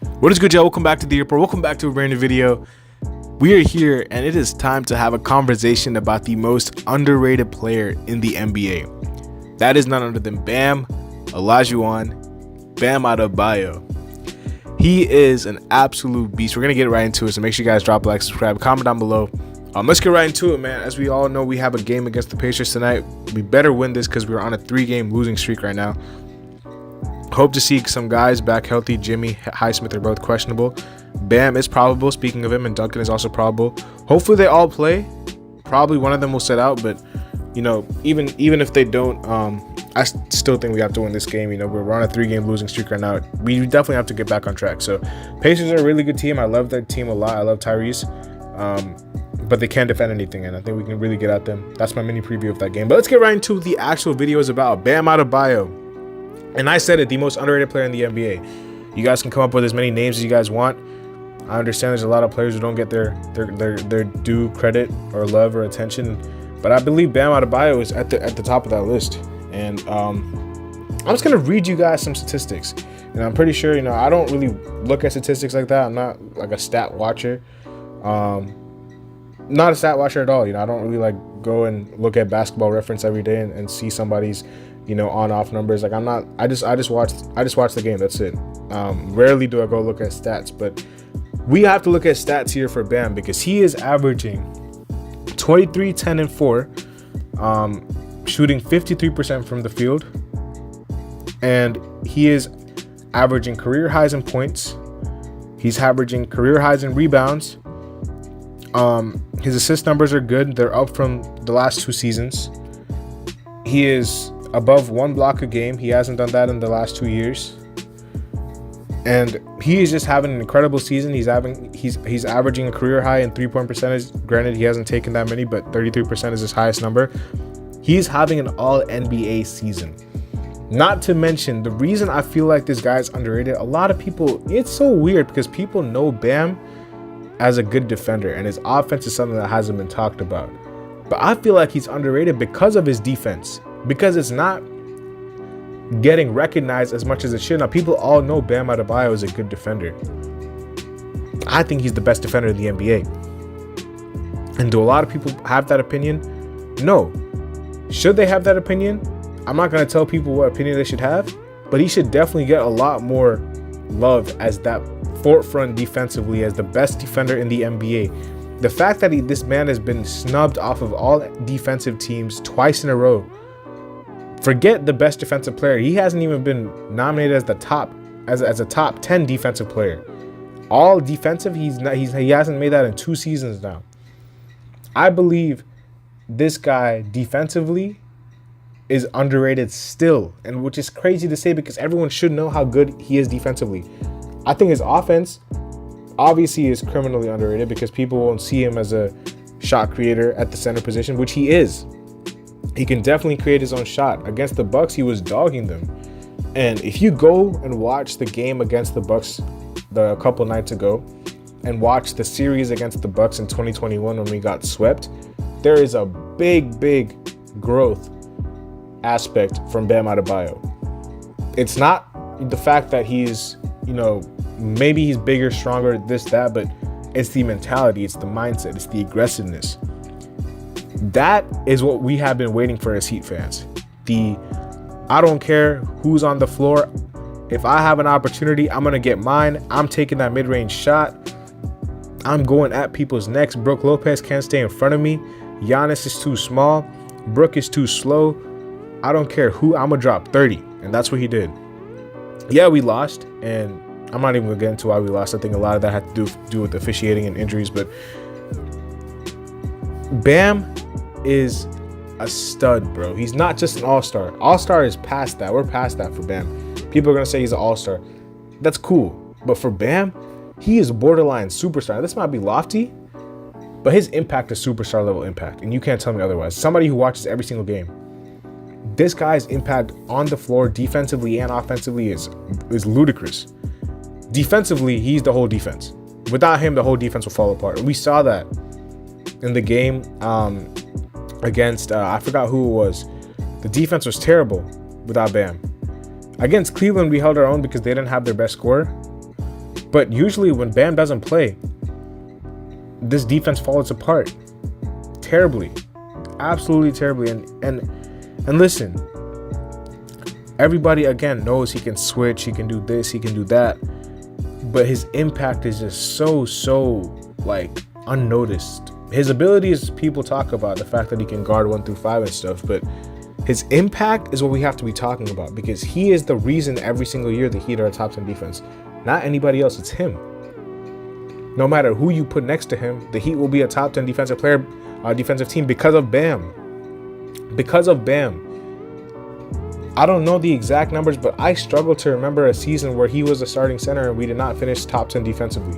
What is good, y'all? Welcome back to the airport. Welcome back to a brand new video. We are here and it is time to have a conversation about the most underrated player in the NBA. That is none other than Bam Adebayo. He is an absolute beast. We're gonna get right into it, so make sure you guys drop a like, subscribe, comment down below. Let's get right into it, man. As we all know, we have a game against the Pacers tonight. We better win this because we're on a 3-game losing streak right now. Hope to see some guys back healthy. Jimmy, Highsmith are both questionable. Bam is probable, speaking of him, and Duncan is also probable. Hopefully they all play. Probably one of them will sit out, but you know, even if they don't, I still think we have to win this game. You know, we're on a 3-game losing streak right now. We definitely have to get back on track. So Pacers are a really good team. I love their team a lot. I love Tyrese. But they can't defend anything, and I think we can really get at them. That's my mini preview of that game. But let's get right into the actual video is about Bam Adebayo. And I said it, the most underrated player in the NBA. You guys can come up with as many names as you guys want. I understand there's a lot of players who don't get their due credit or love or attention, but I believe Bam Adebayo is at the top of that list. And I'm just gonna read you guys some statistics. And I'm pretty sure, you know, I don't really look at statistics like that. I'm not like a stat watcher. Not a stat watcher at all. You know, I don't really like go and look at Basketball Reference every day and see somebody's, you know, on-off numbers. Like, I'm not. I just watch the game. That's it. Rarely do I go look at stats, but we have to look at stats here for Bam because he is averaging 23, 10, and 4, shooting 53% from the field, and he is averaging career highs in points. He's averaging career highs in rebounds. His assist numbers are good. They're up from the last 2 seasons. He is above 1 block a game. He hasn't done that in the last 2 years. And he is just having an incredible season. He's averaging a career high in 3-point percentage. Granted, he hasn't taken that many, but 33% is his highest number. He's having an all NBA season. Not to mention, the reason I feel like this guy's underrated, a lot of people, it's so weird because people know Bam as a good defender, and his offense is something that hasn't been talked about. But I feel like he's underrated because of his defense, because it's not getting recognized as much as it should. Now, people all know Bam Adebayo is a good defender. I think he's the best defender in the NBA. And do a lot of people have that opinion? No. Should they have that opinion? I'm not going to tell people what opinion they should have, but he should definitely get a lot more love as that forefront defensively, as the best defender in the NBA. The fact that this man has been snubbed off of all defensive teams twice in a row. Forget the best defensive player. He hasn't even been nominated as the top, as a top 10 defensive player. All defensive, he hasn't made that in 2 seasons now. I believe this guy defensively is underrated still, and which is crazy to say because everyone should know how good he is defensively. I think his offense obviously is criminally underrated because people won't see him as a shot creator at the center position, which he is. He can definitely create his own shot. Against the Bucks, he was dogging them. And if you go and watch the game against the Bucks a couple nights ago and watch the series against the Bucks in 2021 when we got swept, there is a big growth aspect from Bam Adebayo. It's not the fact that he's, you know, maybe he's bigger, stronger, this, that, but it's the mentality, it's the mindset, it's the aggressiveness. That is what we have been waiting for as Heat fans. I don't care who's on the floor. If I have an opportunity, I'm going to get mine. I'm taking that mid-range shot. I'm going at people's necks. Brook Lopez can't stay in front of me. Giannis is too small. Brook is too slow. I don't care who. I'm going to drop 30. And that's what he did. Yeah, we lost. And I'm not even going to get into why we lost. I think a lot of that had to do with officiating and injuries. But Bam is a stud, bro. He's not just an all-star. All-star is past that. We're past that for Bam. People are going to say he's an all-star. That's cool. But for Bam, he is borderline superstar. This might be lofty, but his impact is superstar level impact. And you can't tell me otherwise. Somebody who watches every single game. This guy's impact on the floor, defensively and offensively, is ludicrous. Defensively, he's the whole defense. Without him, the whole defense will fall apart. We saw that in the game against, I forgot who it was. The defense was terrible without Bam. Against Cleveland, we held our own because they didn't have their best scorer. But usually when Bam doesn't play, this defense falls apart terribly, absolutely terribly. And listen, everybody again knows he can switch, he can do this, he can do that, but his impact is just so like unnoticed. His abilities, people talk about the fact that he can guard 1 through 5 and stuff, but his impact is what we have to be talking about, because he is the reason every single year the Heat are a top 10 defense. Not anybody else, it's him. No matter who you put next to him, the Heat will be a top 10 defensive player, defensive team because of Bam. Because of Bam. I don't know the exact numbers, but I struggle to remember a season where he was a starting center and we did not finish top 10 defensively.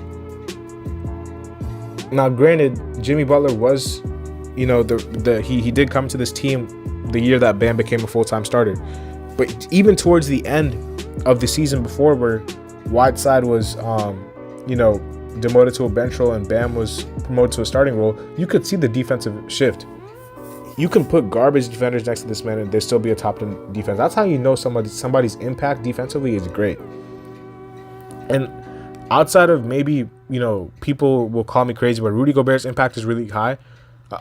Now, granted, Jimmy Butler was, you know, he did come to this team the year that Bam became a full-time starter. But even towards the end of the season before, where Whiteside was, you know, demoted to a bench role and Bam was promoted to a starting role, you could see the defensive shift. You can put garbage defenders next to this man and there still be a top 10 defense. That's how you know somebody's impact defensively is great. And outside of maybe, you know, people will call me crazy, but Rudy Gobert's impact is really high.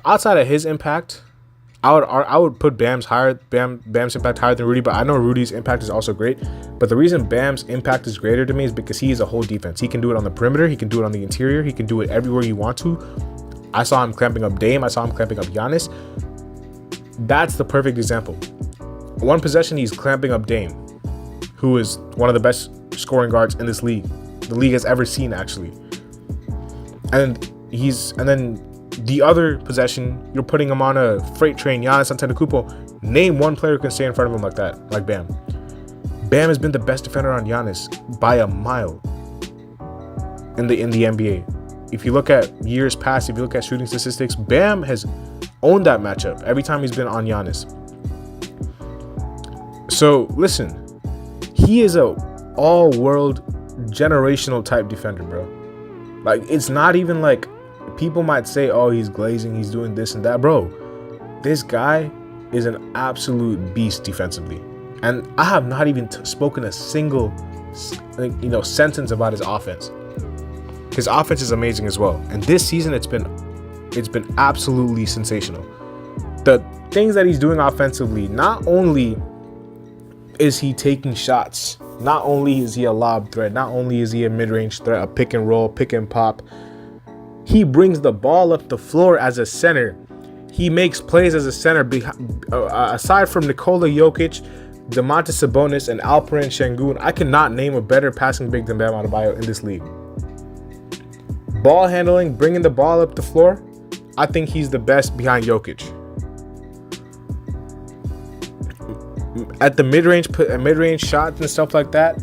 Outside of his impact, I would put Bam's impact higher than Rudy, but I know Rudy's impact is also great. But the reason Bam's impact is greater to me is because he is a whole defense. He can do it on the perimeter, he can do it on the interior, he can do it everywhere you want to. I saw him clamping up Dame, I saw him clamping up Giannis. That's the perfect example. One possession, he's clamping up Dame, who is one of the best scoring guards in this league. The league has ever seen, actually. And then the other possession, you're putting him on a freight train, Giannis Antetokounmpo. Name one player who can stay in front of him like that, like Bam. Bam has been the best defender on Giannis by a mile in the NBA. If you look at years past, if you look at shooting statistics, Bam has owned that matchup every time he's been on Giannis. So listen, he is a all-world generational type defender, bro. Like, it's not even like people might say, oh, he's glazing, he's doing this and that. Bro, this guy is an absolute beast defensively. And I have not even spoken a single, sentence about his offense. His offense is amazing as well. And this season, it's been absolutely sensational. The things that he's doing offensively, not only is he taking shots, not only is he a lob threat, not only is he a mid-range threat, a pick and roll, pick and pop, he brings the ball up the floor as a center. He makes plays as a center. Aside from Nikola Jokic, Domantas Sabonis, and Alperen Şengün, I cannot name a better passing big than Bam Adebayo in this league. Ball handling, bringing the ball up the floor, I think he's the best behind Jokic. At the mid-range shots and stuff like that,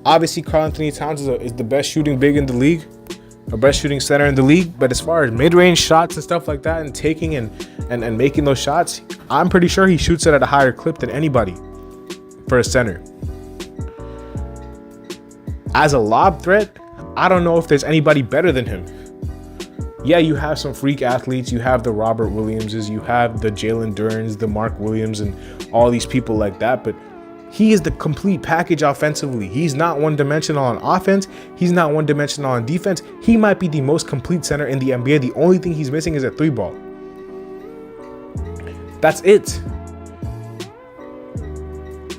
obviously Karl-Anthony Towns is the best shooting big in the league, the best shooting center in the league. But as far as mid-range shots and stuff like that, and taking and making those shots, I'm pretty sure he shoots it at a higher clip than anybody for a center. As a lob threat, I don't know if there's anybody better than him. Yeah, you have some freak athletes. You have the Robert Williamses, you have the Jalen Durns, the Mark Williams, and all these people like that. But he is the complete package offensively. He's not one-dimensional on offense. He's not one-dimensional on defense. He might be the most complete center in the NBA. The only thing he's missing is a 3-ball. That's it.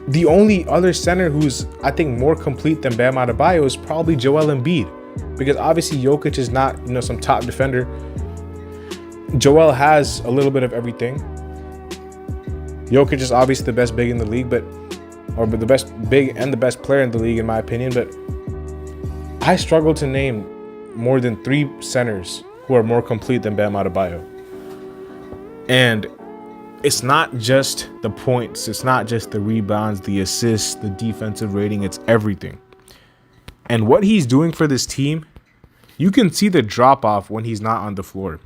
The only other center who's, I think, more complete than Bam Adebayo is probably Joel Embiid. Because obviously Jokic is not, some top defender. Joel has a little bit of everything. Jokic is obviously the best big in the league, or the best big and the best player in the league, in my opinion. But I struggle to name more than 3 centers who are more complete than Bam Adebayo. And it's not just the points, it's not just the rebounds, the assists, the defensive rating, it's everything. And what he's doing for this team, you can see the drop-off when he's not on the floor.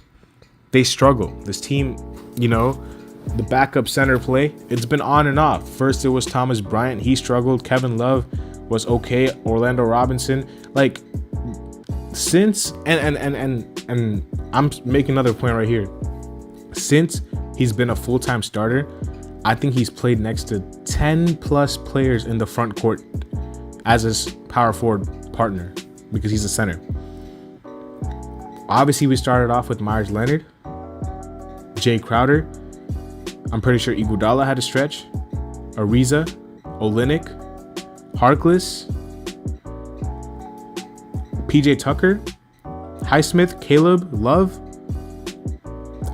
They struggle. This team, the backup center play, it's been on and off. First, it was Thomas Bryant. He struggled. Kevin Love was okay. Orlando Robinson. Like, since, and I'm making another point right here. Since he's been a full-time starter, I think he's played next to 10 plus players in the front court as his power forward partner. because he's a center. Obviously, we started off with Myers Leonard, Jay Crowder. I'm pretty sure Iguodala had a stretch. Ariza, Olynyk, Harkless, PJ Tucker, Highsmith, Caleb, Love.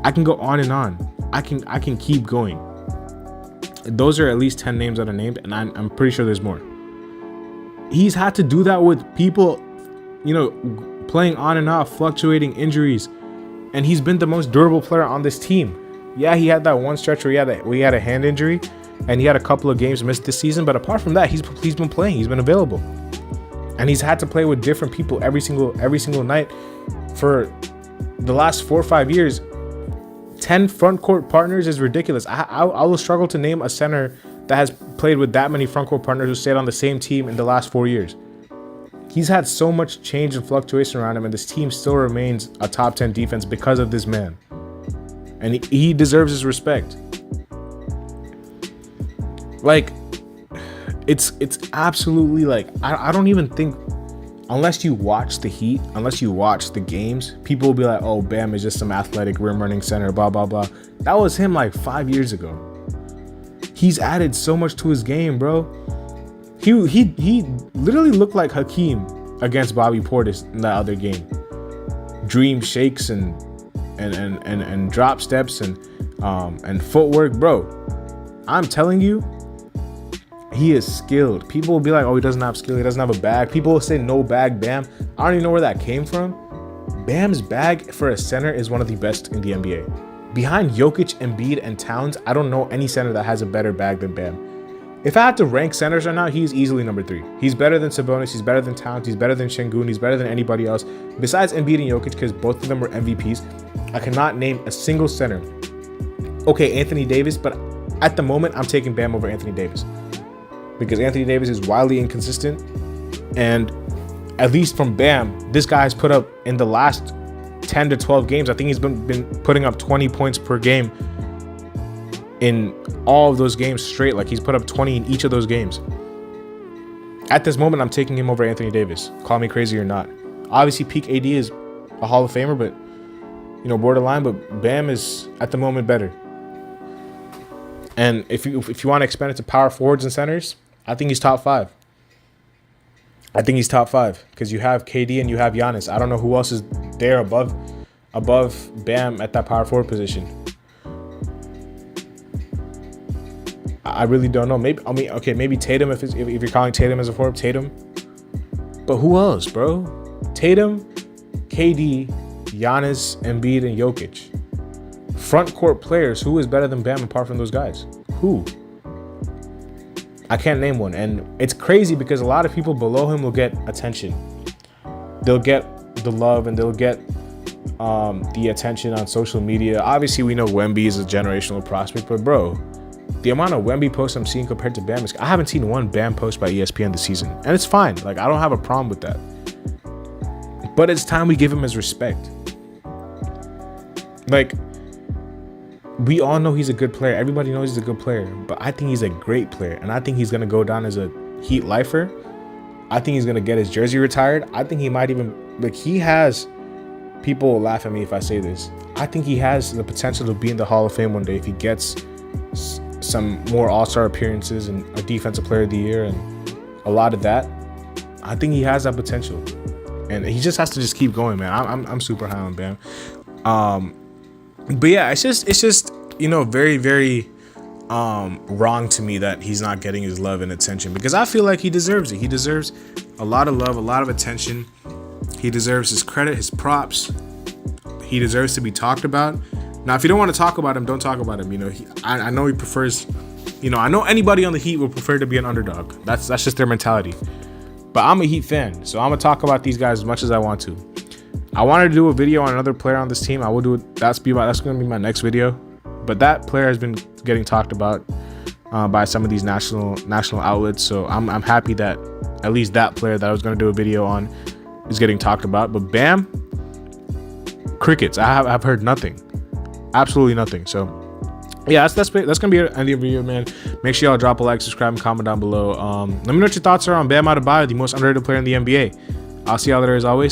I can go on and on. I can keep going. Those are at least 10 names that are named, and I'm pretty sure there's more. He's had to do that with people, playing on and off, fluctuating injuries, and he's been the most durable player on this team. Yeah, he had that one stretch where he had a hand injury, and he had a couple of games missed this season. But apart from that, he's been playing. He's been available, and he's had to play with different people every single night for the last 4 or 5 years. 10 front court partners is ridiculous. I will struggle to name a center that has played with that many front court partners who stayed on the same team in the last 4 years. He's had so much change and fluctuation around him, and this team still remains a top 10 defense because of this man. And he deserves his respect. Like, it's absolutely like, I don't even think, unless you watch the Heat, unless you watch the games, people will be like, oh, Bam is just some athletic rim running center, blah, blah, blah. That was him like 5 years ago. He's added so much to his game, bro. He literally looked like Hakeem against Bobby Portis in that other game. Dream shakes and drop steps and footwork, bro. I'm telling you, he is skilled. People will be like, oh, he doesn't have skill, he doesn't have a bag. People will say no bag, Bam. I don't even know where that came from. Bam's bag for a center is one of the best in the NBA. Behind Jokic, Embiid, and Towns, I don't know any center that has a better bag than Bam. If I had to rank centers right now, he's easily number 3. He's better than Sabonis, he's better than Towns, he's better than Şengün, he's better than anybody else besides Embiid and Jokic, because both of them were MVPs. I cannot name a single center. Okay, Anthony Davis, but at the moment, I'm taking Bam over Anthony Davis because Anthony Davis is wildly inconsistent, and at least from Bam, this guy has put up in the last 10 to 12 games, I think he's been putting up 20 points per game in all of those games straight. Like, he's put up 20 in each of those games. At this moment, I'm taking him over Anthony Davis. Call me crazy or not. Obviously, peak AD is a Hall of Famer, but borderline. But Bam is at the moment better. And if you want to expand it to power forwards and centers, I think he's top 5. I think he's top 5 because you have KD and you have Giannis. I don't know who else is there above Bam at that power forward position. I really don't know. Maybe Tatum if you're calling Tatum as a forward, Tatum. But who else, bro? Tatum, KD, Giannis, Embiid, and Jokic. Front court players. Who is better than Bam apart from those guys? Who? I can't name one. And it's crazy because a lot of people below him will get attention. They'll get the love and they'll get the attention on social media. Obviously, we know Wemby is a generational prospect, but bro, the amount of Wemby posts I'm seeing compared to Bam, I haven't seen one Bam post by ESPN this season. And it's fine. Like, I don't have a problem with that. But it's time we give him his respect. Like, we all know he's a good player. Everybody knows he's a good player. But I think he's a great player. And I think he's going to go down as a Heat lifer. I think he's going to get his jersey retired. I think he might even, like, he has, people will laugh at me if I say this, I think he has the potential to be in the Hall of Fame one day if he gets some more all-star appearances and a defensive player of the year and a lot of that. I think he has that potential. And he just has to just keep going, man. I'm super high on Bam. But yeah, it's just very, very wrong to me that he's not getting his love and attention because I feel like he deserves it. He deserves a lot of love, a lot of attention. He deserves his credit, his props. He deserves to be talked about. Now, if you don't want to talk about him, don't talk about him. I know he prefers, I know anybody on the Heat would prefer to be an underdog. That's just their mentality. But I'm a Heat fan, so I'm going to talk about these guys as much as I want to. I wanted to do a video on another player on this team. I will do it. That's going to be my next video. But that player has been getting talked about by some of these national outlets. So I'm happy that at least that player that I was going to do a video on is getting talked about. But Bam, crickets. I've heard nothing. Absolutely nothing. So yeah, that's gonna be it. End of the video, man. Make sure y'all drop a like, subscribe, and comment down below. Let me know what your thoughts are on Bam Adebayo, the most underrated player in the NBA. I'll see y'all later as always.